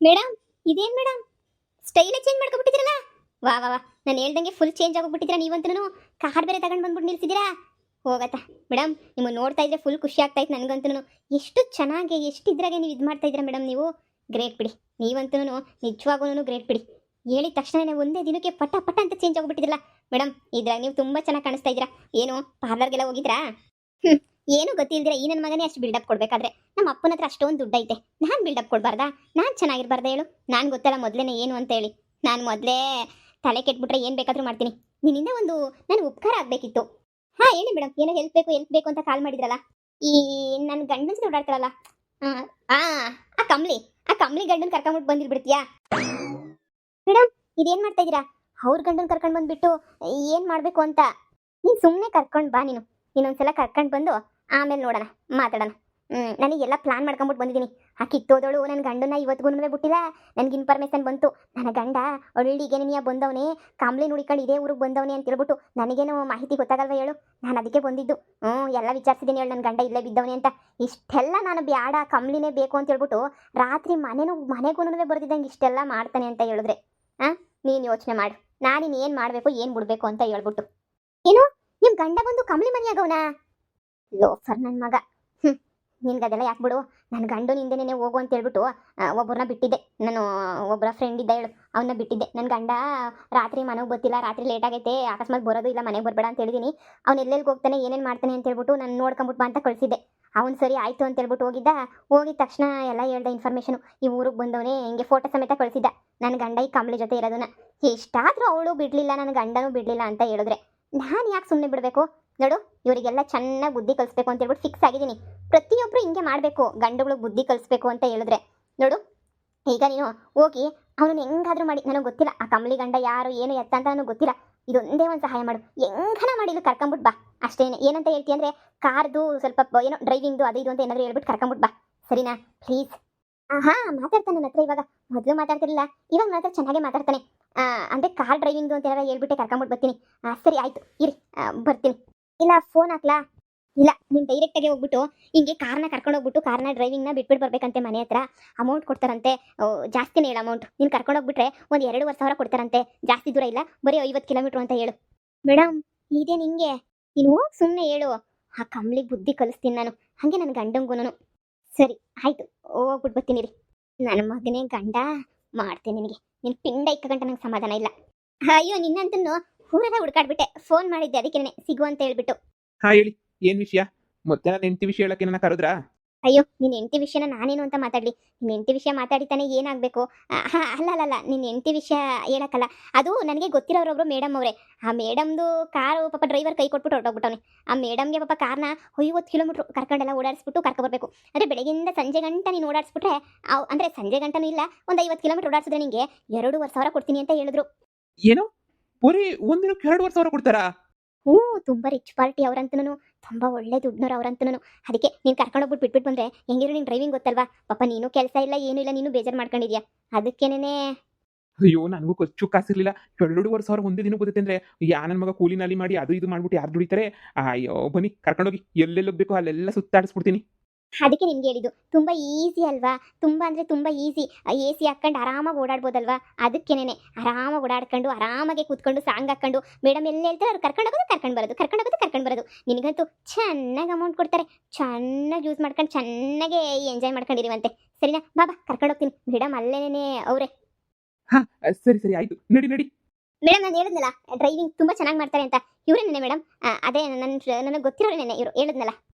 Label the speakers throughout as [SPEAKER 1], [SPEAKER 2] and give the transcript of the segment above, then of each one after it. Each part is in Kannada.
[SPEAKER 1] ಮೇಡಮ್, ಇದೇನ್ ಮೇಡಮ್ ಸ್ಟೈಲೇ ಚೇಂಜ್ ಮಾಡ್ಕೊಬಿಟ್ಟಿದ್ದೀರಲ್ಲ. ವಾ ವಾ ವಾ, ನಾನು ಹೇಳ್ದಂಗೆ ಫುಲ್ ಚೇಂಜ್ ಆಗೋಗ್ಬಿಟ್ಟಿದ್ದೀರಾ ನೀವಂತೂ. ಕಾರ್ ಬೇರೆ ತಗೊಂಡು ಬಂದ್ಬಿಟ್ಟು ನಿಲ್ಸಿದ್ದೀರಾ. ಹೋಗತ್ತಾ ಮೇಡಮ್, ನಿಮ್ಮನ್ನು ನೋಡ್ತಾ ಇದ್ರೆ ಫುಲ್ ಖುಷಿ ಆಗ್ತಾ ಇತ್ತು ನನಗಂತೂ. ಎಷ್ಟು ಚೆನ್ನಾಗಿ ಎಷ್ಟು ಇದ್ರಾಗೆ ನೀವು ಇದು ಮಾಡ್ತಾ ಇದ್ದೀರಾ ಮೇಡಮ್. ನೀವು ಗ್ರೇಟ್ ಬಿಡಿ. ನೀವಂತೂ ನಿಜವಾಗೂ ಗ್ರೇಟ್ ಬಿಡಿ. ಹೇಳಿದ ತಕ್ಷಣ ಒಂದೇ ದಿನಕ್ಕೆ ಪಟ ಪಟ ಅಂತ ಚೇಂಜ್ ಆಗೋಗ್ಬಿಟ್ಟಿದ್ರಲ್ಲ ಮೇಡಮ್. ಇದ್ರಾಗ ನೀವು ತುಂಬ ಚೆನ್ನಾಗಿ ಕಾಣಿಸ್ತಾ ಇದ್ದೀರಾ. ಏನು ಪಾರ್ಲರ್ಗೆಲ್ಲ ಹೋಗಿದ್ರಾ? ಹ್ಞೂ, ಏನು ಗೊತ್ತಿಲ್ದಿರ ಈ ನನ್ನ ಮಗನೇ ಅಷ್ಟು ಬಿಲ್ಡಪ್ ಕೊಡಬೇಕಾದ್ರೆ ನಮ್ಮ ಅಪ್ಪನ ಹತ್ರ ಅಷ್ಟೊಂದು ದುಡ್ಡು ಐತೆ. ನಾನು ಬಿಲ್ಡಪ್ ಕೊಡಬಾರ್ದಾ? ನಾನು ಚೆನ್ನಾಗಿರ್ಬಾರ್ದ ಹೇಳು? ನಾನು ಗೊತ್ತಲ್ಲ ಮೊದಲೇ ಏನು ಅಂತ ಹೇಳಿ. ನಾನು ಮೊದಲೇ ತಲೆ ಕೆಟ್ಬಿಟ್ರೆ ಏನು ಬೇಕಾದರೂ ಮಾಡ್ತೀನಿ. ನಿನ್ನಿಂದ ಒಂದು ನನಗೆ ಉಪಕಾರ ಆಗಬೇಕಿತ್ತು. ಹಾಂ ಹೇಳಿ ಮೇಡಮ್, ಏನೋ ಹೆಲ್ಪ್ ಬೇಕು ಅಂತ ಕಾಲ್ ಮಾಡಿದ್ರಲ್ಲ. ಈ ನನ್ನ ಗಂಡನ ಜೊತೆ ಓಡಾಡ್ತಾರಲ್ಲ, ಆ ಆ ಕಂಬ್ಲಿ ಗಂಡನ ಕರ್ಕೊಂಬಿಟ್ಟು ಬಂದಿರ್ಬಿಡ್ತೀಯಾ ಮೇಡಮ್? ಇದೇನು ಮಾಡ್ತಾ ಇದ್ದೀರಾ? ಅವ್ರ ಗಂಡನ ಕರ್ಕೊಂಡು ಬಂದ್ಬಿಟ್ಟು ಏನು ಮಾಡಬೇಕು ಅಂತ. ನೀನು ಸುಮ್ಮನೆ ಕರ್ಕೊಂಡು ಬಾ. ನೀನೊಂದ್ಸಲ ಕರ್ಕೊಂಡು ಬಂದು ಆಮೇಲೆ ನೋಡೋಣ, ಮಾತಾಡೋಣ. ನನಗೆಲ್ಲ ಪ್ಲಾನ್ ಮಾಡ್ಕೊಂಬಿಟ್ಟು ಬಂದಿದ್ದೀನಿ. ಆ ಕಿತ್ತೋದಳು ನನ್ನ ಗಂಡನ ಇವತ್ತಿಗೂ ಬಿಟ್ಟಿಲ್ಲ. ನನಗೆ ಇನ್ಫಾರ್ಮೇಷನ್ ಬಂತು, ನನ್ನ ಗಂಡ ಒಳ್ಳಿಗೆ ನೀ ಬಂದವನೇ, ಕಾಂಬ್ಲಿ ನುಡಿಕೊಂಡು ಇದೇ ಊರಿಗೆ ಬಂದವನೇ ಅಂತ ಹೇಳ್ಬಿಟ್ಟು. ನನಗೇನು ಮಾಹಿತಿ ಗೊತ್ತಾಗಲ್ವ ಹೇಳು? ನಾನು ಅದಕ್ಕೆ ಬಂದಿದ್ದು. ಎಲ್ಲ ವಿಚಾರಿಸಿದ್ದೀನಿ ಹೇಳು, ನನ್ನ ಗಂಡ ಇಲ್ಲೇ ಬಿದ್ದವನೇ ಅಂತ. ಇಷ್ಟೆಲ್ಲ ನಾನು ಬ್ಯಾಡ, ಕಂಬ್ಲಿನೇ ಬೇಕು ಅಂತ ಹೇಳ್ಬಿಟ್ಟು ರಾತ್ರಿ ಮನೆಗೂ ಬರ್ದಿದ್ದಂಗೆ ಇಷ್ಟೆಲ್ಲ ಮಾಡ್ತಾನೆ ಅಂತ ಹೇಳಿದ್ರೆ ನೀನು ಯೋಚನೆ ಮಾಡು. ನಾನಿನ್ನು ಏನು ಮಾಡಬೇಕು ಏನು ಬಿಡಬೇಕು ಅಂತ ಹೇಳ್ಬಿಟ್ಟು. ಏನು ನಿಮ್ಮ ಗಂಡ ಬಂದು ಕಂಬ್ಲಿ ಮನೆಯಾಗವನಾ? ಲೋಫರ್ ನನ್ನ ಮಗ. ನಿನ್ಗೆ ಅದೆಲ್ಲ ಯಾಕೆ ಬಿಡು. ನನ್ನ ಗಂಡು ಹಿಂದೆನೇ ಹೋಗು ಅಂತ ಹೇಳ್ಬಿಟ್ಟು ಒಬ್ಬರನ್ನ ಬಿಟ್ಟಿದ್ದೆ ನಾನು. ಒಬ್ಬರ ಫ್ರೆಂಡ್ ಇದ್ದ ಹೇಳು, ಅವನ್ನ ಬಿಟ್ಟಿದ್ದೆ. ನನ್ನ ಗಂಡ ರಾತ್ರಿ ಮನೆಗೆ ಬರ್ತಿಲ್ಲ, ರಾತ್ರಿ ಲೇಟ್ ಆಗೈತೆ, ಅಕಸ್ಮಾತ್ ಬರೋದು ಇಲ್ಲ, ಮನೆಗೆ ಬರಬೇಡ ಅಂತ ಹೇಳಿದ್ದೀನಿ. ಅವ್ನು ಎಲ್ಲೆಲ್ಲಿ ಹೋಗ್ತಾನೆ ಏನೇನು ಮಾಡ್ತಾನೆ ಅಂತ ಹೇಳ್ಬಿಟ್ಟು ನಾನು ನೋಡ್ಕೊಂಬಿಟ್ಟು ಬಾ ಅಂತ ಕಳಿಸಿದ್ದೆ. ಅವ್ನು ಸರಿ ಆಯಿತು ಅಂತ ಹೇಳ್ಬಿಟ್ಟು ಹೋಗಿದ ತಕ್ಷಣ ಎಲ್ಲ ಹೇಳ್ದೆ ಇನ್ಫಾರ್ಮೇಷನು. ಈ ಊರಿಗೆ ಬಂದವನೇ ಹಿಂಗೆ ಫೋಟೋ ಸಮೇತ ಕಳಿಸಿದ್ದ. ನನ್ನ ಗಂಡ ಈ ಕಂಬ್ಲಿ ಜೊತೆ ಇರೋದನ್ನ. ಎಷ್ಟಾದರೂ ಅವಳು ಬಿಡಲಿಲ್ಲ, ನನ್ನ ಗಂಡನೂ ಬಿಡಲಿಲ್ಲ ಅಂತ ಹೇಳಿದ್ರೆ ನಾನು ಯಾಕೆ ಸುಮ್ಮನೆ ಬಿಡಬೇಕು? ನೋಡು, ಇವರಿಗೆಲ್ಲ ಚೆನ್ನಾಗಿ ಬುದ್ಧಿ ಕಲಿಸ್ಬೇಕು ಅಂತ ಹೇಳ್ಬಿಟ್ಟು ಫಿಕ್ಸ್ ಆಗಿದ್ದೀನಿ. ಪ್ರತಿಯೊಬ್ಬರು ಹಿಂಗೆ ಮಾಡಬೇಕು, ಗಂಡುಗಳು ಬುದ್ಧಿ ಕಲಿಸ್ಬೇಕು ಅಂತ ಹೇಳಿದ್ರೆ. ನೋಡು, ಈಗ ನೀನು ಹೋಗಿ ಅವನು ಹೆಂಗಾದ್ರೂ ಮಾಡಿ, ನನಗೆ ಗೊತ್ತಿಲ್ಲ ಆ ಕಂಬ್ಲಿ ಗಂಡ ಯಾರು ಏನು ಎತ್ತ ಅಂತ ನನಗೆ ಗೊತ್ತಿಲ್ಲ. ಇದೊಂದೇ ಒಂದು ಸಹಾಯ ಮಾಡು, ಹೆಂಗನ ಮಾಡಿ ಇಲ್ಲಿ ಕರ್ಕೊಂಬಿಟ್ಟು ಬಾ ಅಷ್ಟೇ. ಏನಂತ ಹೇಳ್ತೀಯ ಅಂದರೆ ಕಾರ್ದು ಸ್ವಲ್ಪ ಏನೋ ಡ್ರೈವಿಂಗ್ದು ಅದು ಇದು ಅಂತ ಏನಾದರೂ ಹೇಳ್ಬಿಟ್ಟು ಕರ್ಕೊಂಬಿಟ್ಟು ಬಾ, ಸರಿನಾ? ಪ್ಲೀಸ್. ಹಾಂ, ಮಾತಾಡ್ತಾನೆ ನನ್ನ ಹತ್ರ ಇವಾಗ. ಮೊದಲು ಮಾತಾಡ್ತಿರಲಿಲ್ಲ, ಇವಾಗ ಮಾತ್ರ ಚೆನ್ನಾಗೇ ಮಾತಾಡ್ತಾನೆ. ಅಂದರೆ ಕಾರ್ ಡ್ರೈವಿಂಗ್ದು ಅಂತ ಏನಾರ ಹೇಳ್ಬಿಟ್ಟೆ ಕರ್ಕೊಂಬಿಟ್ಟು ಬರ್ತೀನಿ. ಸರಿ ಆಯಿತು ಇರಿ, ಬರ್ತೀನಿ. ಇಲ್ಲ ಫೋನ್ ಹಾಕ್ಲಾ? ಇಲ್ಲ, ನೀನು ಡೈರೆಕ್ಟಾಗಿ ಹೋಗ್ಬಿಟ್ಟು ಹಿಂಗೆ ಕಾರ್ನ ಕರ್ಕೊಂಡು ಹೋಗ್ಬಿಟ್ಟು ಕಾರ್ನ ಡ್ರೈವಿಂಗ್ನ ಬಿಟ್ಬಿಟ್ಟು ಬರ್ಬೇಕಂತೆ. ಮನೆ ಹತ್ರ ಅಮೌಂಟ್ ಕೊಡ್ತಾರಂತೆ, ಜಾಸ್ತಿನೇ ಹೇಳು ಅಮೌಂಟ್. ನೀನು ಕರ್ಕೊಂಡೋಗ್ಬಿಟ್ರೆ ಒಂದು 2,500 ಕೊಡ್ತಾರಂತೆ. ಜಾಸ್ತಿ ದೂರ ಇಲ್ಲ, ಬರೀ 50 ಕಿಲೋಮೀಟ್ರ್ ಅಂತ ಹೇಳು. ಮೇಡಮ್, ಇದೇ ನಿಂಗೆ, ನೀನು ಹೋಗಿ ಸುಮ್ಮನೆ ಹೇಳು. ಆ ಕಂಬ್ಲಿಗೆ ಬುದ್ಧಿ ಕಲಿಸ್ತೀನಿ ನಾನು, ಹಾಗೆ ನನ್ನ ಗಂಡಂಗೂ. ಸರಿ ಆಯಿತು, ಹೋಗ್ಬಿಟ್ಟು ಬರ್ತೀನಿ ರೀ. ನನ್ನ ಮಗನೇ ಗಂಡ ಮಾಡ್ತೀನಿ ನಿನಗೆ. ನಿನ್ನ ಪಿಂಡ ಇಕ್ಕಗಂಟ ನಂಗೆ ಸಮಾಧಾನ ಇಲ್ಲ. ಅಯ್ಯೋ, ನಿನ್ನಂತೂ ಊರೆಲ್ಲ ಹುಡ್ಕಾಡ್ಬಿಟ್ಟೆ, ಫೋನ್ ಮಾಡಿದ್ದೆ ಅದಕ್ಕೇನೆ ಸಿಗು ಅಂತ ಹೇಳ್ಬಿಟ್ಟು.
[SPEAKER 2] ಹಾ ಹೇಳಿ, ಏನ್ ವಿಷಯ? ಮತ್ತೆ ನನ್ನ ಹೆಂಡತಿ ವಿಷಯ ಹೇಳಕ್ಕೆ ನನ್ನ ಕರೆದ್ರಾ?
[SPEAKER 1] ಅಯ್ಯೋ, ನಿನ್ನ ಹೆಂಡತಿ ವಿಷಯನ ನಾನೇನು ಅಂತ ಮಾತಾಡಲಿ? ನಿನ್ನ ಹೆಂಡತಿ ವಿಷಯ ಮಾತಾಡಿತಾನೆ ಏನಾಗಬೇಕು? ಅಲ್ಲ, ನಿನ್ನ ಹೆಂಡತಿ ವಿಷಯ ಹೇಳಕ್ಕಲ್ಲ. ಅದು ನನಗೆ ಗೊತ್ತಿರೋರೊಬ್ರು ಮೇಡಮ್ ಅವರೇ. ಆ ಮೇಡಮ್ದು ಕಾರು ಪಾಪ ಡ್ರೈವರ್ ಕೈ ಕೊಟ್ಬಿಟ್ಟು ಹೊರಟೋಗ್ಬಿಟ್ಟವನೆ. ಆ ಮೇಡಮ್ಗೆ ಪಾಪ ಕಾರ್ನ 50 ಕಿಲೋಮೀಟ್ರ್ ಕರ್ಕೊಂಡೆಲ್ಲ ಓಡಾಡಿಸ್ಬಿಟ್ಟು ಕರ್ಕೊಬರ್ಬೇಕು. ಅಂದರೆ ಬೆಳಗ್ಗೆಯಿಂದ ಸಂಜೆ ಗಂಟ ನೀನು ಓಡಾಡಿಸ್ಬಿಟ್ರೆ, ಅಂದರೆ ಸಂಜೆ ಗಂಟನೂ ಇಲ್ಲ, ಒಂದು 50 ಕಿಲೋಮೀಟ್ರ್ ಓಡಾಡಿಸಿದ್ರೆ ನಿಮಗೆ 2,500 ಕೊಡ್ತೀನಿ ಅಂತ ಹೇಳಿದ್ರು.
[SPEAKER 2] ಏನು, ಬರೀ ಒಂದಿನಕ್ಕೆ 2,500 ಕೊಡ್ತಾರಾ?
[SPEAKER 1] ಹ್ಞೂ, ತುಂಬ ರಿಚ್ ಪಾರ್ಟಿ ಅವ್ರಂತನೂ, ತುಂಬ ಒಳ್ಳೆ ದುಡ್ನವ್ರು ಅವ್ರಂತನೂ. ಅದಕ್ಕೆ ನೀನು ಕರ್ಕೊಂಡೋಗ್ಬಿಟ್ಟು ಬಿಟ್ಬಿಟ್ಟು ಬಂದರೆ ಹೆಂಗಿರೋ ನಿನ್ನ ಡ್ರೈವಿಂಗ್ ಗೊತ್ತಲ್ವಾ? ಪಾಪ ನೀನು ಕೆಲಸ ಇಲ್ಲ ಏನೂ ಇಲ್ಲ, ನೀನು ಬೇಜಾರು ಮಾಡ್ಕೊಂಡಿದ್ಯಾ. ಅದಕ್ಕೇನೆ.
[SPEAKER 2] ಅಯ್ಯೋ, ನನಗೂ ಕೊಚ್ಚು ಕಾಸಿರ್ಲಿಲ್ಲ. 2,500 ಒಂದೇ ದಿನ ಬರುತ್ತೆ ಅಂದ್ರೆ ನನ್ನ ಮಗ ಕೂಲಿನಲ್ಲಿ ಮಾಡಿ ಅದು ಇದು ಮಾಡ್ಬಿಟ್ಟು ಯಾರು ದುಡಿತಾರೆ? ಅಯ್ಯೋ ಬನ್ನಿ, ಕರ್ಕೊಂಡೋಗಿ ಎಲ್ಲೆಲ್ಲಿ ಹೋಗ್ಬೇಕು ಅಲ್ಲೆಲ್ಲ ಸುತ್ತಾಡಿಸ್ಬಿಡ್ತೀನಿ.
[SPEAKER 1] ಅದಕ್ಕೆ ನಿಮ್ಗೆ ಹೇಳಿದ್ದು, ತುಂಬ ಈಸಿ ಅಲ್ವಾ? ತುಂಬ ಅಂದರೆ ತುಂಬ ಈಸಿ. AC ಹಾಕ್ಕೊಂಡು ಆರಾಮಾಗಿ ಓಡಾಡ್ಬೋದಲ್ವಾ? ಅದಕ್ಕೇನೆ ಆರಾಮಾಗಿ ಓಡಾಡ್ಕೊಂಡು ಆರಾಮಾಗಿ ಕೂತ್ಕೊಂಡು ಸಾಂಗ್ ಹಾಕ್ಕೊಂಡು ಮೇಡಮ್ ಎಲ್ಲ ಹೇಳ್ತಾರೆ ಅವ್ರು ಕರ್ಕೊಂಡು ಹೋಗೋದು ಕರ್ಕೊಂಡು ಬರೋದು. ನಿನಗಂತೂ ಚೆನ್ನಾಗಿ ಅಮೌಂಟ್ ಕೊಡ್ತಾರೆ, ಚೆನ್ನಾಗಿ ಯೂಸ್ ಮಾಡ್ಕೊಂಡು ಚೆನ್ನಾಗೇ ಎಂಜಾಯ್ ಮಾಡ್ಕೊಂಡಿರಿವಂತೆ. ಸರಿನಾ? ಬಾಬಾ ಕರ್ಕೊಂಡು ಹೋಗ್ತೀನಿ. ಮೇಡಮ್ ಅಲ್ಲೇನೇ ಅವರೇ.
[SPEAKER 2] ಹಾ ಸರಿ ಆಯ್ತು, ನಡಿ.
[SPEAKER 1] ಮೇಡಮ್ ನಾನು ಹೇಳಿದ್ನಲ್ಲ ಡ್ರೈವಿಂಗ್ ತುಂಬ ಚೆನ್ನಾಗಿ ಮಾಡ್ತಾರೆ ಅಂತ, ಇವರೇನೇ ಮೇಡಮ್. ಅದೇ ನನಗೆ ಗೊತ್ತಿರೋರೇನೆ ಇವರು, ಹೇಳಿದ್ನಲ್ಲ.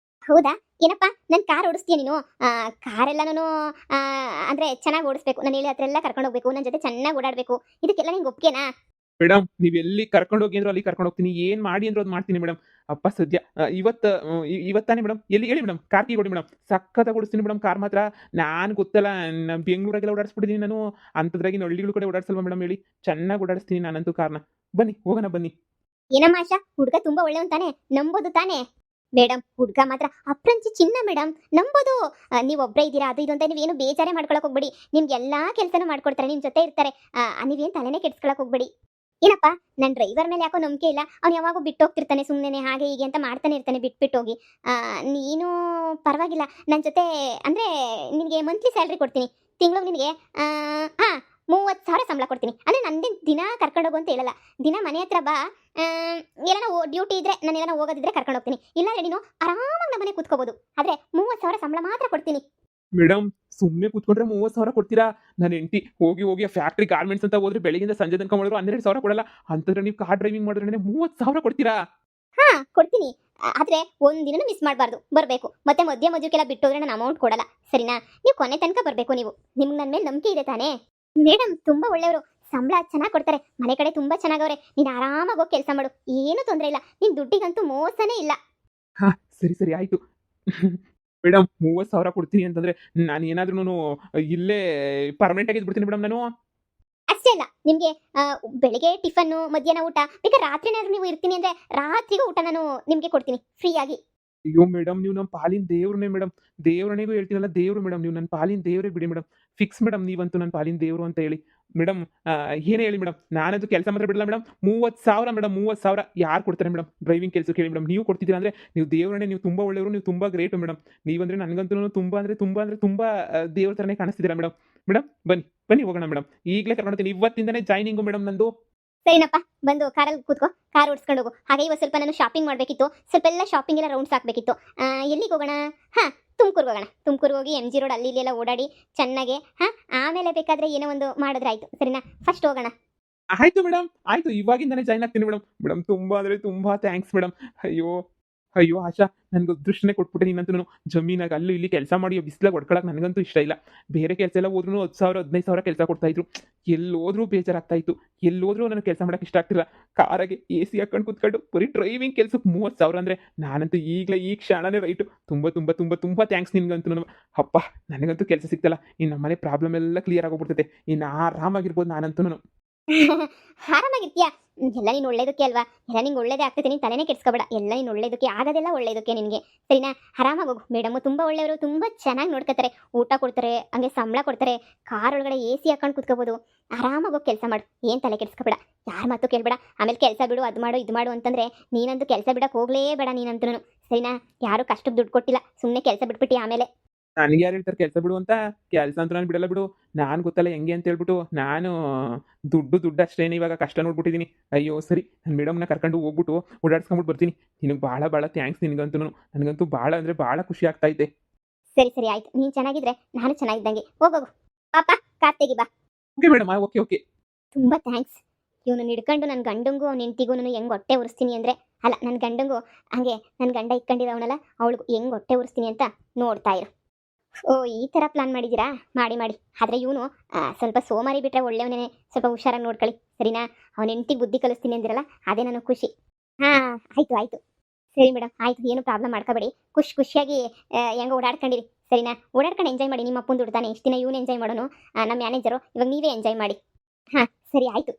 [SPEAKER 1] ಹೌದಾ? ಏನಪ್ಪ ನನ್ನ ಕಾರ್ ಓಡಿಸ್ತೀಯ ನೀನು? ಕಾರೆಲ್ಲ ನಾನು ಅಂದರೆ ಚೆನ್ನಾಗಿ ಓಡಿಸ್ಬೇಕು, ನಾನು ಹೇಳಿ ಹತ್ರ ಎಲ್ಲ ಕರ್ಕೊಂಡು ಹೋಗ್ಬೇಕು, ನನ್ನ ಜೊತೆ ಚೆನ್ನಾಗಿ ಓಡಾಡಬೇಕು. ಇದಕ್ಕೆಲ್ಲ ನಿಂಗೆ ಒಪ್ಗೆನಾ?
[SPEAKER 2] ಮೇಡಮ್, ನೀವು ಎಲ್ಲಿ ಕರ್ಕೊಂಡು ಹೋಗಿ ಅಂದ್ರೂ ಅಲ್ಲಿ ಕರ್ಕೊಂಡು ಹೋಗ್ತೀನಿ, ಏನು ಮಾಡಿ ಅಂದ್ರೂ ಅದು ಮಾಡ್ತೀನಿ ಮೇಡಮ್. ಅಪ್ಪ ಸದ್ಯ ಇವತ್ತಾನೆ ಮೇಡಮ್. ಎಲ್ಲಿ ಹೇಳಿ ಮೇಡಮ್, ಕಾರ್ ಕೀ ಕೊಡಿ ಮೇಡಮ್. ಸಕ್ಕತ್ತಾಗಿ ಓಡಿಸ್ತೀನಿ ಮೇಡಮ್ ಕಾರ್ ಮಾತ್ರ. ನಾನು ಗೊತ್ತಲ್ಲ, ನಾನು ಬೆಂಗಳೂರಾಗೆಲ್ಲ ಓಡಾಡಿಸ್ಬಿಟ್ಟಿದ್ದೀನಿ ನಾನು. ಅಂಥದ್ರಾಗಿ ಹಳ್ಳಿಗಳ ಕಡೆ ಓಡಾಡಿಸಲ್ವ ಮೇಡಮ್ ಹೇಳಿ? ಚೆನ್ನಾಗಿ ಓಡಾಡಿಸ್ತೀನಿ ನಾನಂತೂ ಕಾರ್ನ. ಬನ್ನಿ ಹೋಗೋಣ ಬನ್ನಿ.
[SPEAKER 1] ಏನಮ್ಮ ಆಶಾ, ಹುಡುಗ ತುಂಬ ಒಳ್ಳೆಯವನು ತಾನೆ, ನಂಬೋದು ತಾನೆ? ಮೇಡಮ್, ಹುಡುಗ ಮಾತ್ರ ಅಪ್ರಂಚಿ ಚಿನ್ನ ಮೇಡಮ್, ನಂಬೋದು. ನೀವು ಒಬ್ಬರೇ ಇದ್ದೀರಾ, ಅದು ಇದು ಅಂತ ನೀವೇನು ಬೇಜಾರೇ ಮಾಡ್ಕೊಳಕ್ಕೆ ಹೋಗ್ಬೇಡಿ. ನಿಮ್ಗೆ ಎಲ್ಲ ಕೆಲಸನೂ ಮಾಡ್ಕೊಡ್ತಾರೆ, ನಿಮ್ಮ ಜೊತೆ ಇರ್ತಾರೆ. ನೀವೇನು ತಲೆನೇ ಕೆಡ್ಸ್ಕೊಳಕ್ಕೆ ಹೋಗ್ಬೇಡಿ. ಏನಪ್ಪ, ನನ್ನ ಡ್ರೈವರ್ ಮೇಲೆ ಯಾಕೋ ನಂಬಿಕೆ ಇಲ್ಲ. ಅವ್ನು ಯಾವಾಗೂ ಬಿಟ್ಟು ಹೋಗ್ತಿರ್ತಾನೆ ಸುಮ್ಮನೆ ಹಾಗೆ ಹೀಗೆ ಅಂತ ಮಾಡ್ತಾನೆ ಇರ್ತಾನೆ, ಬಿಟ್ಬಿಟ್ಟು ಹೋಗಿ. ನೀನು ಪರವಾಗಿಲ್ಲ ನನ್ನ ಜೊತೆ, ಅಂದರೆ ನಿನಗೆ ಮಂತ್ಲಿ ಸ್ಯಾಲ್ರಿ ಕೊಡ್ತೀನಿ. ತಿಂಗಳು ನಿನಗೆ ಹಾಂ 30,000 ಸಂಬಳ ಕೊಡ್ತೀನಿ. ಅಂದರೆ ನಂದೇನು ದಿನ ಕರ್ಕೊಂಡೋಗು ಅಂತ ಹೇಳಲ್ಲ. ದಿನ ಮನೆ ಹತ್ರ ಬಾ, ಎಲ್ಲಾನ ಡ್ಯೂಟಿ ಇದ್ರೆ ನಾನು ಎಲ್ಲಾನ ಹೋಗೋದಿದ್ರೆ ಕರ್ಕೊಂಡು ಹೋಗ್ತೀನಿ. ಇಲ್ಲಾಂದ್ರೆ ನೀನು ಆರಾಮಾಗಿ ನಮ್ಮ ಮನೆ ಕೂತ್ಕೋಬೋದು. ಆದರೆ 30,000 ಸಂಬಳ ಮಾತ್ರ ಕೊಡ್ತೀನಿ.
[SPEAKER 2] ಮೇಡಮ್ ಸುಮ್ಮನೆ ಕೂತ್ಕೊಂಡ್ರೆ 30,000 ಕೊಡ್ತೀರಾ? ನನ್ನ ಹೆಂಡತಿ ಹೋಗಿ ಹೋಗಿ ಫ್ಯಾಕ್ಟ್ರಿ ಗಾರ್ಮೆಂಟ್ಸ್ ಅಂತ ಹೋದ್ರೆ ಬೆಳಗಿಂದ ಸಂಜೆ ತನಕ ಮಾಡಿದ್ರು 12,000 ಕೊಡಲ್ಲ. ಅಂತಂದ್ರೆ ನೀವು ಕಾರ್ ಡ್ರೈವಿಂಗ್ ಮಾಡಿದ್ರೆ 30,000 ಕೊಡ್ತೀರಾ?
[SPEAKER 1] ಹಾಂ ಕೊಡ್ತೀನಿ. ಆದರೆ ಒಂದಿನನೂ ಮಿಸ್ ಮಾಡಬಾರ್ದು, ಬರಬೇಕು. ಮತ್ತೆ ಮಧ್ಯೆಲ್ಲ ಬಿಟ್ಟು ಹೋದ್ರೆ ನಾನು ಅಮೌಂಟ್ ಕೊಡಲ್ಲ, ಸರಿನಾ? ನೀವು ಕೊನೆ ತನಕ ಬರಬೇಕು. ನಿಮ್ಗೆ ನನ್ನ ಮೇಲೆ ನಂಬಿಕೆ ಇದೆ ತಾನೇ? ಮೇಡಮ್ ತುಂಬ ಒಳ್ಳೆಯವರು, ಸಂಬಳ ಚೆನ್ನಾಗಿ ಕೊಡ್ತಾರೆ, ಮನೆ ಕಡೆ ತುಂಬ ಚೆನ್ನಾಗವ್ರೆ. ನೀನು ಆರಾಮಾಗಿ ಹೋಗಿ ಕೆಲಸ ಮಾಡು, ಏನೂ ತೊಂದರೆ ಇಲ್ಲ. ನಿನ್ನ ದುಡ್ಡಿಗಂತೂ ಮೋಸನೇ ಇಲ್ಲ.
[SPEAKER 2] ಹಾ ಸರಿ ಸರಿ ಆಯ್ತು. ಮೇಡಮ್ 30,000 ಕೊಡ್ತೀನಿ ಅಂತಂದ್ರೆ ನಾನು ಏನಾದ್ರೂ ಇಲ್ಲೇ ಪರ್ಮನೆಂಟ್ ಆಗಿ ಇದ್ಬಿಡ್ತೀನಿ ಮೇಡಮ್ ನಾನು.
[SPEAKER 1] ಅಷ್ಟೇ ಅಲ್ಲ, ನಿಮಗೆ ಬೆಳಿಗ್ಗೆ ಟಿಫನ್ನು, ಮಧ್ಯಾಹ್ನ ಊಟ, ಬೇಕಾದ್ರೆ ರಾತ್ರಿನಾದ್ರೂ ನೀವು ಇರ್ತೀನಿ ಅಂದರೆ ರಾತ್ರಿಗೂ ಊಟ ನಾನು ನಿಮಗೆ ಕೊಡ್ತೀನಿ ಫ್ರೀಯಾಗಿ.
[SPEAKER 2] ಅಯ್ಯೋ ಮೇಡಮ್ ನೀವು ನಮ್ಮ ಪಾಲಿನ ದೇವ್ರನ್ನೇ ಮೇಡಮ್. ದೇವ್ರನಿಗೂ ಹೇಳ್ತೀನಲ್ಲ ದೇವ್ರು ಮೇಡಮ್, ನೀವು ನನ್ನ ಪಾಲಿನ ದೇವ್ರೇ ಬಿಡಿ ಮೇಡಮ್. ಫಿಕ್ಸ್ ಮೇಡಮ್, ನೀವಂತೂ ನನ್ನ ಪಾಲಿನ ದೇವ್ರು ಅಂತ ಹೇಳಿ ಮೇಡಮ್. ಏನೇ ಹೇಳಿ ಮೇಡಮ್, ನಾನಂತೂ ಕೆಲಸ ಮಾತ್ರ ಬಿಡಲ್ಲ ಮೇಡಮ್. 30,000 ಮೇಡಮ್, 30,000 ಯಾರು ಕೊಡ್ತಾರೆ ಮೇಡಮ್ ಡ್ರೈವಿಂಗ್ ಕೆಲಸಕ್ಕೆ ಹೇಳಿ ಮೇಡಮ್? ನೀವು ಕೊಡ್ತಿದ್ದೀರಾ ಅಂದರೆ ನೀವು ದೇವ್ರನ್ನೇ, ನೀವು ತುಂಬ ಒಳ್ಳೆಯವರು, ನೀವು ತುಂಬ ಗ್ರೇಟು ಮೇಡಮ್. ನೀವಂದರೆ ನನಗಂತೂ ತುಂಬ ದೇವ್ರ ಥರನೇ ಕಾಣಿಸ್ತಿದ್ದೀರಾ ಮೇಡಮ್. ಮೇಡಮ್ ಬನ್ನಿ ಬನ್ನಿ ಹೋಗೋಣ ಮೇಡಮ್. ಈಗಲೇ ಕರ್ಕೊಂಡ್ತೀನಿ, ಇವತ್ತಿಂದನೇ ಜಾಯ್ನಿಂಗು ಮೇಡಮ್ ನಂದು.
[SPEAKER 1] ಸರಿನಪ್ಪ, ಬಂದು ಕಾರಲ್ಲಿ ಕೂತ್ಕೋ, ಕಾರ್ ಓಡಿಸ್ಕೊಂಡು ಹೋಗು. ಹಾಗೆ ಇವತ್ತು ಸ್ವಲ್ಪ ನಾನು ಶಾಪಿಂಗ್ ಮಾಡಬೇಕಿತ್ತು, ಸ್ವಲ್ಪ ಎಲ್ಲ ಶಾಪಿಂಗ್ ಎಲ್ಲ ರೌಂಡ್ಸ್ ಹಾಕಬೇಕಿತ್ತು. ಎಲ್ಲಿಗೆ ಹೋಗೋಣ? ಹಾಂ, ತುಮಕೂರಿಗೆ ಹೋಗೋಣ. ತುಮಕೂರಿಗೆ ಹೋಗಿ MG ರೋಡ್ ಅಲ್ಲಿ ಇಲ್ಲಿ ಎಲ್ಲ ಓಡಾಡಿ ಚೆನ್ನಾಗೆ, ಹಾಂ, ಆಮೇಲೆ ಬೇಕಾದರೆ ಏನೋ ಒಂದು ಮಾಡಿದ್ರೆ ಆಯಿತು, ಸರಿನಾ? ಫಸ್ಟ್ ಹೋಗೋಣ.
[SPEAKER 2] ಆಯ್ತು ಮೇಡಮ್, ಆಯ್ತು, ಇವಾಗಿಂದಾನೇ ಜಾಯ್ನ್ ಆಗ್ತೀನಿ ಮೇಡಮ್. ಮೇಡಮ್ ತುಂಬ ಅಂದರೆ ತುಂಬ ಥ್ಯಾಂಕ್ಸ್ ಮೇಡಮ್. ಅಯ್ಯೋ ಅಯ್ಯೋ ಆಶಾ, ನನಗೆ ಅದೃಷ್ಟನೇ ಕೊಟ್ಬಿಟ್ಟೆ ನೀನಂತೂ. ಜಮೀನಾಗ ಅಲ್ಲಿ ಇಲ್ಲಿ ಕೆಲಸ ಮಾಡಿ ಬಿಸಿಲಾಗ ಹೊಡ್ಕೊಳಕ್ಕೆ ನನಗಂತೂ ಇಷ್ಟ ಇಲ್ಲ. ಬೇರೆ ಕೆಲಸ ಎಲ್ಲ ಹೋದ್ರೂ 10,000 15,000 ಕೆಲಸ ಕೊಡ್ತಾಯಿದ್ರು. ಎಲ್ಲೋದ್ರೂ ಬೇಜಾರಾಗ್ತಾಯಿತ್ತು, ಎಲ್ಲೋದ್ರೂ ನನಗೆ ಕೆಲಸ ಮಾಡೋಕ್ಕೆ ಇಷ್ಟ ಆಗ್ತಿಲ್ಲ. ಕಾರಾಗೆ AC ಹಾಕೊಂಡು ಕೂತ್ಕೊಂಡು ಬರೀ ಡ್ರೈವಿಂಗ್ ಕೆಲಸಕ್ಕೆ 30,000 ಅಂದರೆ ನಾನಂತೂ ಈಗಲೇ ಈ ಕ್ಷಣನೇ ರೈಟು. ತುಂಬ ಥ್ಯಾಂಕ್ಸ್ ನಿನಗಂತೂ. ಅಪ್ಪ, ನನಗಂತೂ ಕೆಲಸ ಸಿಗ್ತಲ್ಲ, ಇನ್ನು ನಮ್ಮನೆ ಪ್ರಾಬ್ಲಮ್ ಎಲ್ಲ ಕ್ಲಿಯರ್ ಆಗೋಗ್ಬಿಡ್ತೈತೆ. ಇನ್ನು ಆರಾಮಾಗಿರ್ಬೋದು ನಾನಂತೂ.
[SPEAKER 1] ಆರಾಮಾಗಿರ್ತೀಯಾ? ಎಲ್ಲ ನೀನು ಒಳ್ಳೇದಕ್ಕೆ ಅಲ್ವಾ? ಎಲ್ಲ ನಿಂಗೆ ಒಳ್ಳೇದೇ ಆಗ್ತೈತೆ, ನೀನು ತಲೆನೇ ಕೆಡಿಸ್ಕೋಬೇಡ. ಎಲ್ಲ ನೀನು ಒಳ್ಳೇದಕ್ಕೆ, ಆಗೋದೆಲ್ಲ ಒಳ್ಳೇದಕ್ಕೆ ನಿನಗೆ, ಸರಿನಾ? ಆರಾಮಾಗಿ ಹೋಗು. ಮೇಡಮು ತುಂಬ ಒಳ್ಳೆಯವರು, ತುಂಬ ಚೆನ್ನಾಗಿ ನೋಡ್ಕೊತಾರೆ, ಊಟ ಕೊಡ್ತಾರೆ, ಹಂಗೆ ಸಂಬಳ ಕೊಡ್ತಾರೆ, ಕಾರ್ ಒಳಗಡೆ AC ಹಾಕೊಂಡು ಕೂತ್ಕೋಬೋದು. ಆರಾಮಾಗಿ ಹೋಗಿ ಕೆಲಸ ಮಾಡು, ಏನು ತಲೆ ಕೆಡಿಸ್ಕೋಬೇಡ, ಯಾರ ಮಾತು ಕೇಳಬೇಡ. ಆಮೇಲೆ ಕೆಲಸ ಬಿಡು, ಅದು ಮಾಡು ಇದು ಮಾಡು ಅಂತಂದರೆ ನೀನಂತೂ ಕೆಲಸ ಬಿಡಕ್ಕೆ ಹೋಗಲೇಬೇಡ ನೀನಂತೂ, ಸರಿನಾ? ಯಾರು ಕಷ್ಟಕ್ಕೆ ದುಡ್ಡು ಕೊಟ್ಟಿಲ್ಲ, ಸುಮ್ಮನೆ ಕೆಲಸ ಬಿಟ್ಬಿಟ್ಟು ಆಮೇಲೆ.
[SPEAKER 2] ನನಗೆ ಯಾರು ಹೇಳ್ತಾರೆ ಕೆಲಸ ಬಿಡು ಅಂತ? ಕೆಲಸ ಅಂತೂ ನಾನು ಬಿಡಲ್ಲ ಬಿಡು. ನಾನು ಗೊತ್ತಲ್ಲ ಹೆಂಗೆ ಅಂತ ಹೇಳ್ಬಿಟ್ಟು ನಾನು ದುಡ್ಡು ಅಷ್ಟೇನು ಇವಾಗ ಕಷ್ಟ ನೋಡ್ಬಿಟ್ಟಿದ್ದೀನಿ. ಅಯ್ಯೋ ಸರಿ, ನಾನು ಮೇಡಮ್ನ ಕರ್ಕೊಂಡು ಹೋಗ್ಬಿಟ್ಟು ಓಡಾಡ್ಸ್ಕೊಂಬಿಟ್ಟು ಬರ್ತೀನಿ. ನಿನಗೆ ಭಾಳ ಥ್ಯಾಂಕ್ಸ್ ನಿನಗಂತೂ. ನನಗಂತೂ ಭಾಳ ಅಂದರೆ ಭಾಳ ಖುಷಿ ಆಗ್ತಾಯಿದೆ.
[SPEAKER 1] ಸರಿ ಸರಿ ಆಯ್ತು, ನೀನು ಚೆನ್ನಾಗಿದ್ರೆ ನಾನು ಚೆನ್ನಾಗಿದ್ದಂಗೆ. ಹೋಗೋಗು ಪಾಪ, ಕಾರ್ ತೆಗಿ ಬಾ.
[SPEAKER 2] Okay madam, okay.
[SPEAKER 1] ತುಂಬ ಥ್ಯಾಂಕ್ಸ್. ಇವನು ಹಿಡ್ಕೊಂಡು ನನ್ನ ಗಂಡಂಗೂ ಅವ್ನ ಹೆಂಡ್ತಿಗೂ ಹೆಂಗೆ ಹೊಟ್ಟೆ ಉರಿಸ್ತೀನಿ ಅಂದರೆ, ಅಲ್ಲ ನನ್ನ ಗಂಡಂಗೂ ಹಾಗೆ ನನ್ನ ಗಂಡ ಇಟ್ಕೊಂಡಿರೋವನಲ್ಲ ಅವಳಿಗೂ ಹೆಂಗೆ ಹೊಟ್ಟೆ ಉರಿಸ್ತೀನಿ ಅಂತ ನೋಡ್ತಾ ಇರು. ಓ, ಈ ಥರ ಪ್ಲಾನ್ ಮಾಡಿದ್ದೀರಾ? ಮಾಡಿ. ಆದರೆ ಇವನು ಸ್ವಲ್ಪ ಸೋಮಾರಿ ಬಿಟ್ಟರೆ ಒಳ್ಳೆಯವನೇ, ಸ್ವಲ್ಪ ಹುಷಾರಾಗಿ ನೋಡ್ಕೊಳ್ಳಿ, ಸರಿನಾ? ಅವನ ಹೆಂಡ್ತಿಗೆ ಬುದ್ಧಿ ಕಲಿಸ್ತೀನಿ ಅಂದಿರಲ್ಲ, ಅದೇ ನನಗೆ ಖುಷಿ. ಹಾಂ ಆಯಿತು. ಸರಿ ಮೇಡಮ್, ಆಯಿತು, ಏನು ಪ್ರಾಬ್ಲಮ್ ಮಾಡ್ಕೋಬೇಡಿ. ಖುಷಿಯಾಗಿ ಹೆಂಗೆ ಓಡಾಡ್ಕೊಂಡಿರಿ, ಸರಿನಾ? ಓಡಾಡ್ಕೊಂಡು ಎಂಜಾಯ್ ಮಾಡಿ. ನಿಮ್ಮ ಅಪ್ಪನ ದುಡ್ತಾನೆ, ಇಷ್ಟು ದಿನ ಇವನು ಎಂಜಾಯ್ ಮಾಡೋನು, ನಮ್ಮ ಮ್ಯಾನೇಜರು. ಇವಾಗ ನೀವೇ ಎಂಜಾಯ್ ಮಾಡಿ. ಹಾಂ ಸರಿ ಆಯಿತು.